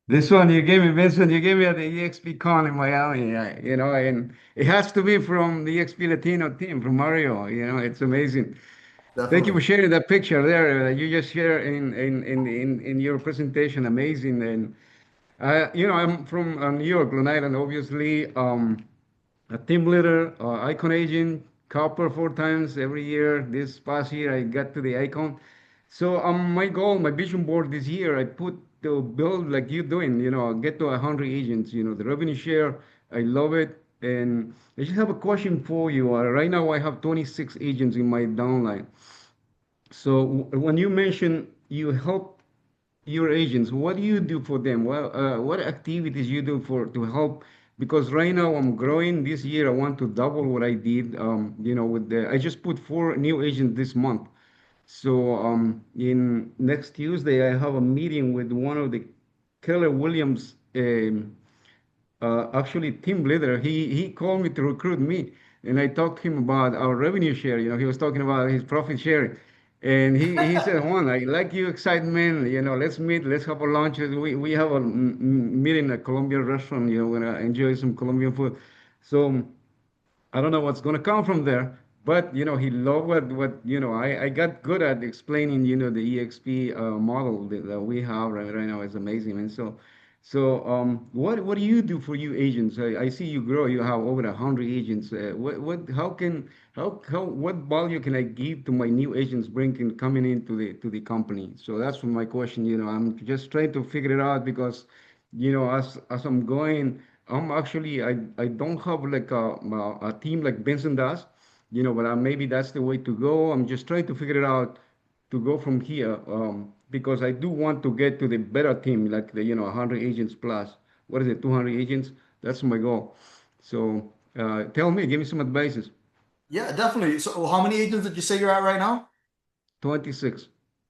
This one you gave me, Vincent, you gave me at the EXP con in Miami, and it has to be from the EXP Latino team, from Mario, it's amazing. Thank you for Definitely. sharing that picture there that you just shared in your presentation. Amazing. And, I'm from New York, Long Island, obviously. A team leader, icon agent, copper 4 times every year. This past year, I got to the icon. So my goal, my vision board this year, I put to build like you doing, get to 100 agents. The revenue share, I love it. And I just have a question for you. Right now, I have 26 agents in my downline. So when you mention you help your agents, what do you do for them? Well, what activities you do for to help? Because right now I'm growing. This year I want to double what I did. I just put 4 new agents this month. So in next Tuesday I have a meeting with one of the Keller Williams actually team leader. He called me to recruit me, and I talked to him about our revenue share. He was talking about his profit sharing, and he said, Juan, I like your excitement. Let's meet. Let's have a lunch. We have a meeting at a Colombian restaurant. We're gonna enjoy some Colombian food. So I don't know what's going to come from there, but he loved what I got good at explaining the EXP model that we have right now is amazing. And so what do you do for you agents? I see you grow. You have over 100 agents. What value can I give to my new agents bringing coming into the company? So that's my question. I'm just trying to figure it out because as I'm going. I don't have like a team like Benson does, but maybe that's the way to go. I'm just trying to figure it out to go from here because I do want to get to the better team, like 100 agents plus. What is it, 200 agents? That's my goal. So tell me, give me some advices. Yeah, definitely. So, how many agents did you say you're at right now? 26.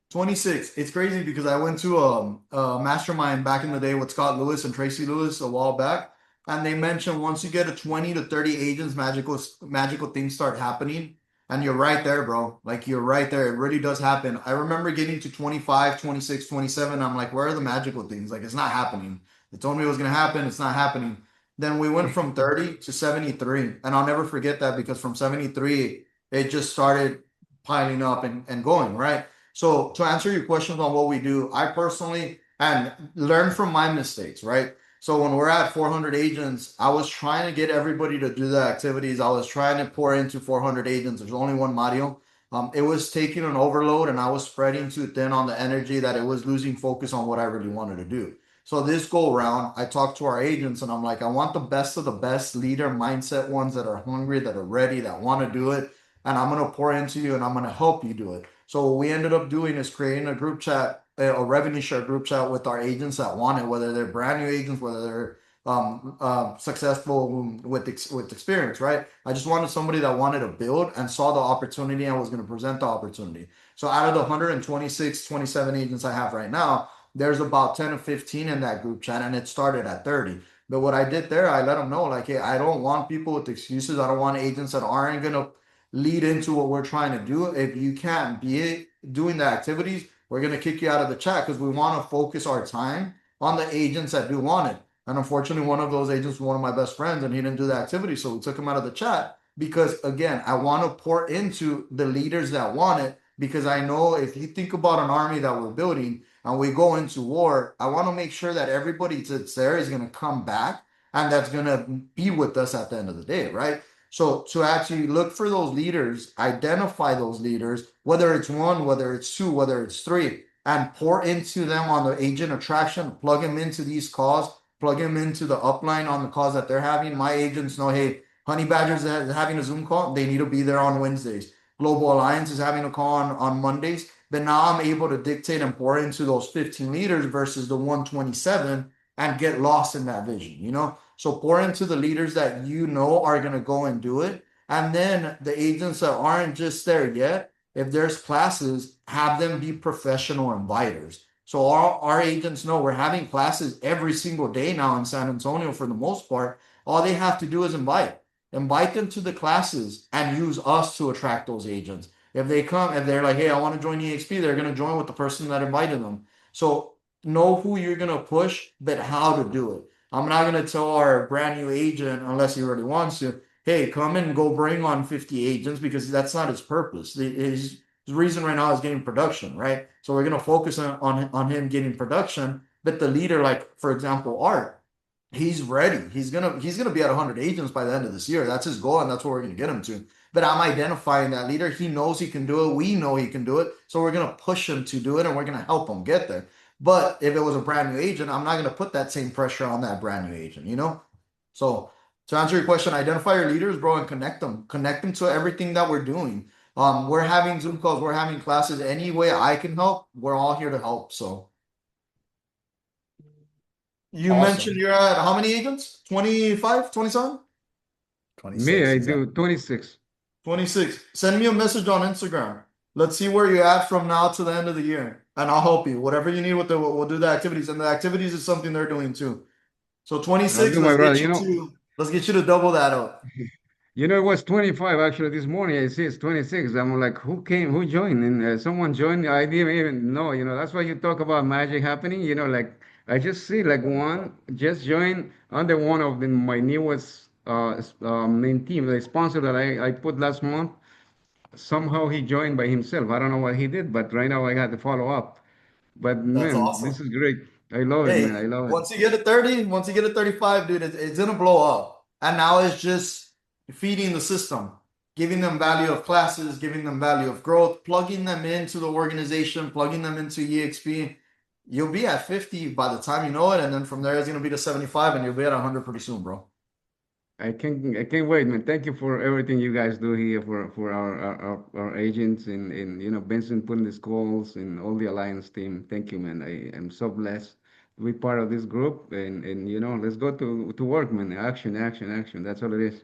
26. It's crazy because I went to a mastermind back in the day with Scott Lewis and Tracy Lewis a while back. and they mentioned once you get to 20 to 30 agents, magical things start happening. And you're right there, bro. Like you're right there. It really does happen. I remember getting to 25, 26, 27. I'm like, where are the magical things? Like it's not happening. They told me it was gonna happen. It's not happening. Then we went from 30 to 73. And I'll never forget that because from 73, it just started piling up and going, right? So to answer your questions on what we do, I personally and learn from my mistakes, right? So when we're at 400 agents, I was trying to get everybody to do the activities. I was trying to pour into 400 agents. There's only one Mario. It was taking an overload, and I was spreading too thin on the energy that it was losing focus on what I really wanted to do. So this go round, I talked to our agents, and I'm like, I want the best of the best leader mindset ones that are hungry, that are ready, that want to do it, and I'm gonna pour into you, and I'm gonna help you do it. So what we ended up doing is creating a group chat, a revenue share group chat with our agents that want it, whether they're brand new agents, whether they're successful with experience, right? I just wanted somebody that wanted to build and saw the opportunity and was going to present the opportunity. So out of the 126, 27 agents I have right now, there's about 10 or 15 in that group chat, and it started at 30. But what I did there, I let them know, like, hey, I don't want people with excuses. I don't want agents that aren't going to lead into what we're trying to do. If you can't be doing the activities, we're going to kick you out of the chat because we want to focus our time on the agents that do want it. And unfortunately, one of those agents was one of my best friends and he didn't do the activity. So we took him out of the chat because, again, I want to pour into the leaders that want it because I know if you think about an army that we're building and we go into war, I want to make sure that everybody that's there is going to come back and that's going to be with us at the end of the day, right? So to actually look for those leaders, identify those leaders, whether it's one, whether it's two, whether it's three, and pour into them on the agent attraction, plug them into these calls, plug them into the upline on the calls that they're having. My agents know, hey, Honey Badgers is having a Zoom call. They need to be there on Wednesdays. Global Alliance is having a call on Mondays. But now I'm able to dictate and pour into those 15 leaders versus the 127 and get lost in that vision, you know? So pour into the leaders that you know are going to go and do it. And then the agents that aren't just there yet, if there's classes, have them be professional inviters. So our agents know we're having classes every single day now in San Antonio for the most part. All they have to do is invite them to the classes and use us to attract those agents. If they come, if they're like, hey, I want to join EXP, they're going to join with the person that invited them. So know who you're going to push, but how to do it. I'm not going to tell our brand new agent, unless he really wants to, hey, come and go bring on 50 agents because that's not his purpose. His reason right now is getting production, right? So we're going to focus on him getting production. But the leader, like, for example, Art, he's ready. He's gonna be at 100 agents by the end of this year. That's his goal, and that's what we're gonna get him to. But I'm identifying that leader. He knows he can do it. We know he can do it. So we're gonna push him to do it, and we're gonna help him get there. But if it was a brand new agent, I'm not gonna put that same pressure on that brand new agent, you know? So to answer your question, identify your leaders, bro, and connect them. Connect them to everything that we're doing. We're having Zoom calls, we're having classes. Any way I can help, we're all here to help. So you mentioned Awesome. you're at how many agents? 25, 27, Me, 26, I exactly. do 26. 26. Send me a message on Instagram. Let's see where you're at from now to the end of the year. And I'll help you. Whatever you need with we'll do the activities. And the activities is something they're doing too. So I'll 26, do my brother. let's get you to double that up. It was 25 actually this morning. I see it's 26. I'm like, who came? Who joined? And someone joined. I didn't even know. That's why you talk about magic happening. Like I just see like one just joined under one of my newest main team, the sponsor that I put last month. Somehow he joined by himself. I don't know what he did, but right now I got to follow up. But That's man, awesome. this is great. I love it, man. I Hey, love it. once you get to 30, once you get to 35, dude, it's gonna blow up. And now it's just feeding the system, giving them value of classes, giving them value of growth, plugging them into the organization, plugging them into EXP. You'll be at 50 by the time you know it, and then from there it's gonna be to 75, and you'll be at 100 pretty soon, bro. I can't wait, man. Thank you for everything you guys do here for our agents and Benson putting these calls and all the alliance team. Thank you, man. I am so blessed to be part of this group and let's go to work, man. Action, action, action. That's all it is.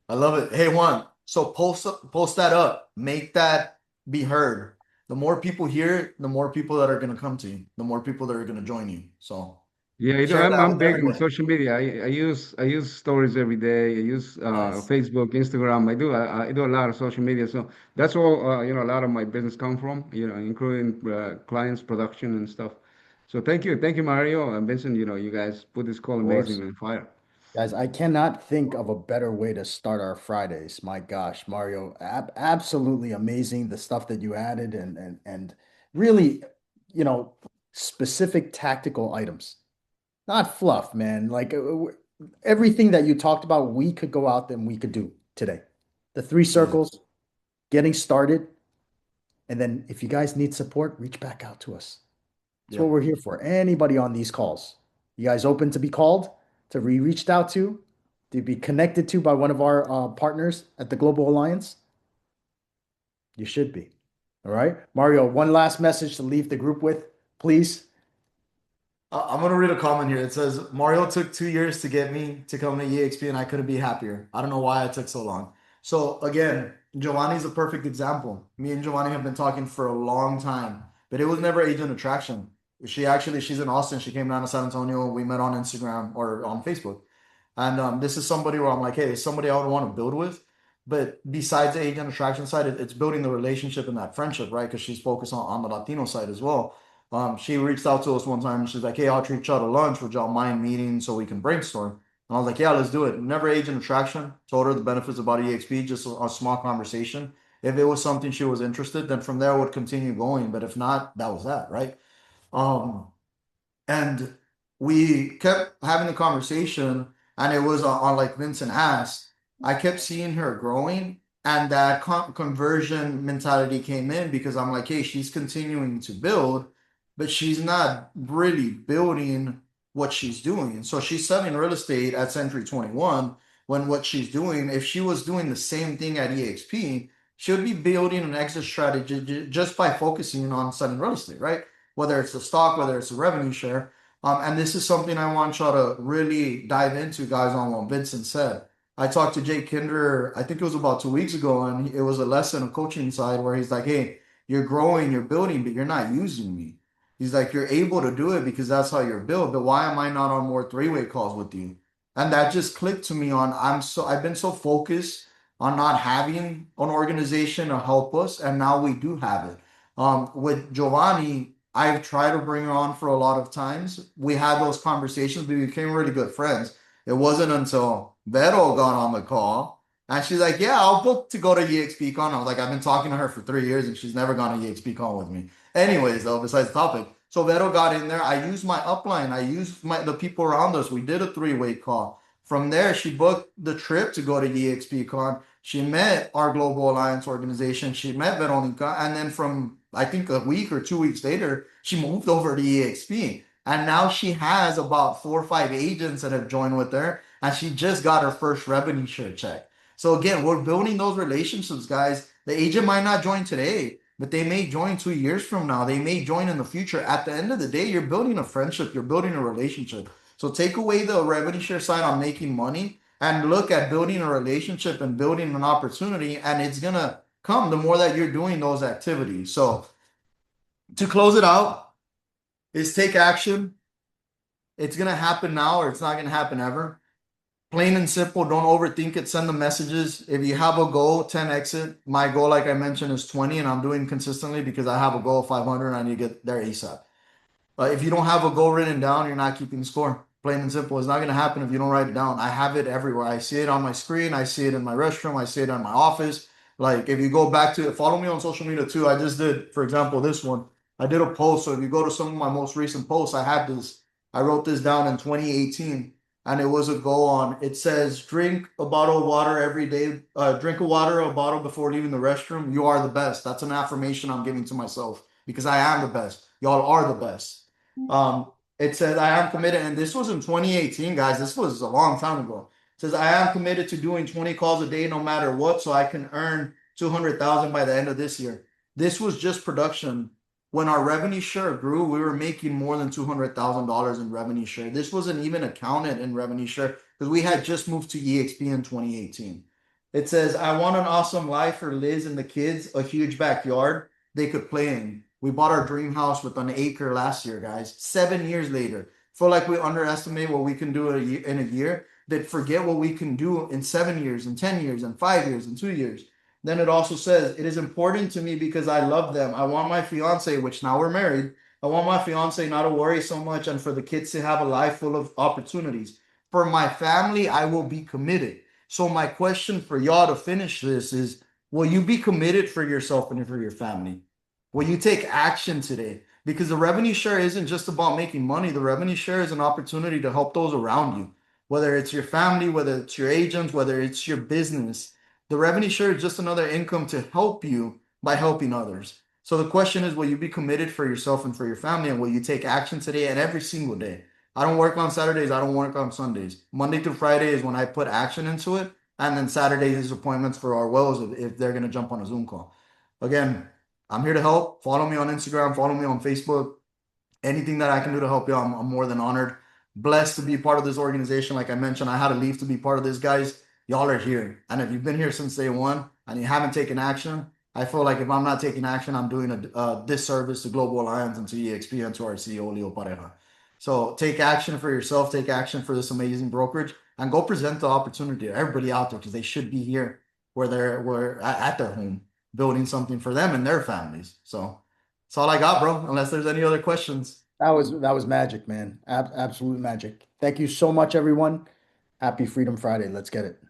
I love it. Hey, Juan, so post that up, make that be heard. The more people hear it, the more people that are gonna come to you, the more people that are gonna join you. So. Yeah, you know, Share that I'm with big on everyone. social media. I use stories every day. I use Nice. Facebook, Instagram. I do a lot of social media. So that's all a lot of my business come from. Including clients, production, and stuff. So thank you, Mario and Vincent. You guys put this call Of course. amazing on fire. Guys, I cannot think of a better way to start our Fridays. My gosh, Mario, absolutely amazing the stuff that you added and really, you know, specific tactical items. Not fluff, man. Like everything that you talked about, we could go out and we could do today. The three Easy. circles, getting started, and then if you guys need support, reach back out to us. That's what Yep. we're here for. Anybody on these calls. You guys open to be called, to be reached out to be connected to by one of our partners at the Global Alliance? You should be. All right. Mario, one last message to leave the group with, please. I'm gonna read a comment here. It says Mario took 2 years to get me to come to EXP, and I couldn't be happier. I don't know why it took so long. So again, Giovanni's a perfect example. Me and Giovanni have been talking for a long time, but it was never agent attraction. She's in Austin. She came down to San Antonio. We met on Instagram or on Facebook. And this is somebody where I'm like, hey, it's somebody I would want to build with. But besides the agent attraction side, it's building the relationship and that friendship, right? Because she's focused on the Latino side as well. She reached out to us one time and she's like, hey, I'll treat y'all to lunch. Would y'all mind meeting so we can brainstorm? And I was like, yeah, let's do it. Never agent attraction. Told her the benefits about EXP, just a small conversation. If it was something she was interested, then from there I would continue going. But if not, that was that, right? Um, and we kept having a conversation, and it was on like Vincent asked. I kept seeing her growing, and that conversion mentality came in because I'm like, hey, she's continuing to build, but she's not really building what she's doing. So she's selling real estate at Century 21 when what she's doing, if she was doing the same thing at EXP, she would be building an exit strategy just by focusing on selling real estate, right? Whether it's the stock, whether it's a revenue share. And this is something I want y'all to really dive into, guys, on what Vincent said. I talked to Jake Kinder, I think it was about 2 weeks ago, and it was a lesson, a coaching side, where he's like, hey, you're growing, you're building, but you're not using me. He's like, you're able to do it because that's how you're built, but why am I not on more three-way calls with you? And that just clicked to me on I've been so focused on not having an organization to help us, and now we do have it. With Giovanni, I've tried to bring her on for a lot of times. We had those conversations. We became really good friends. It wasn't until Vero got on the call and she's like, yeah, I'll book to go to EXPCon. I was like, I've been talking to her for 3 years and she's never gone to EXPCon with me. Anyways, though, besides the topic. So Vero got in there. I used my upline. I used the people around us. We did a three-way call. From there, she booked the trip to go to EXPCon. She met our Global Alliance organization. She met Veronica. And then from, I think, a week or 2 weeks later, she moved over to EXP. And now she has about 4 or 5 agents that have joined with her. And she just got her first revenue share check. So again, we're building those relationships, guys. The agent might not join today, but they may join 2 years from now. They may join in the future. At the end of the day, you're building a friendship, you're building a relationship. So take away the revenue share side on making money and look at building a relationship and building an opportunity, and it's gonna come the more that you're doing those activities. So to close it out is take action. It's gonna happen now or it's not gonna happen ever. Plain and simple, don't overthink it. Send the messages. If you have a goal, 10x it. My goal, like I mentioned, is 20, and I'm doing consistently because I have a goal of 500 and I need to get there ASAP. If you don't have a goal written down, you're not keeping score. Plain and simple. It's not going to happen if you don't write it down. I have it everywhere. I see it on my screen. I see it in my restroom. I see it in my office. Like if you go back to it, follow me on social media too. I just did, for example, this one. I did a post. So if you go to some of my most recent posts, I have this. I wrote this down in 2018, and it was a goal on. It says, drink a bottle of water every day. Drink a water, a bottle before leaving the restroom. You are the best. That's an affirmation I'm giving to myself because I am the best. Y'all are the best. It says, I am committed, and this was in 2018, guys. This was a long time ago. It says, I am committed to doing 20 calls a day no matter what, so I can earn 200,000 by the end of this year. This was just production. When our revenue share grew, we were making more than $200,000 in revenue share. This wasn't even accounted in revenue share because we had just moved to EXP in 2018. It says, I want an awesome life for Liz and the kids, a huge backyard they could play in. We bought our dream house with an acre last year, guys. 7 years later, feel like we underestimate what we can do in a year, that forget what we can do in 7 years, in 10 years, in 5 years, in 2 years. Then it also says, it is important to me because I love them. I want my fiance, which now we're married, I want my fiance not to worry so much and for the kids to have a life full of opportunities. For my family, I will be committed. So my question for y'all to finish this is, will you be committed for yourself and for your family? Will you take action today? Because the revenue share isn't just about making money. The revenue share is an opportunity to help those around you, whether it's your family, whether it's your agents, whether it's your business. The revenue share is just another income to help you by helping others. So the question is, will you be committed for yourself and for your family? And will you take action today and every single day? I don't work on Saturdays. I don't work on Sundays. Monday through Friday is when I put action into it. And then Saturdays is appointments for our wells if they're going to jump on a Zoom call. Again, I'm here to help. Follow me on Instagram, follow me on Facebook. Anything that I can do to help you, I'm more than honored. Blessed to be part of this organization. Like I mentioned, I had to leave to be part of this, guys. Y'all are here. And if you've been here since day one and you haven't taken action, I feel like if I'm not taking action, I'm doing a disservice to Global Alliance and to EXP and to our CEO, Leo Pareja. So take action for yourself, take action for this amazing brokerage, and go present the opportunity to everybody out there because they should be here where they're at their home, building something for them and their families. So that's all I got, bro. Unless there's any other questions. That was magic, man. Absolute magic. Thank you so much, everyone. Happy Freedom Friday. Let's get it.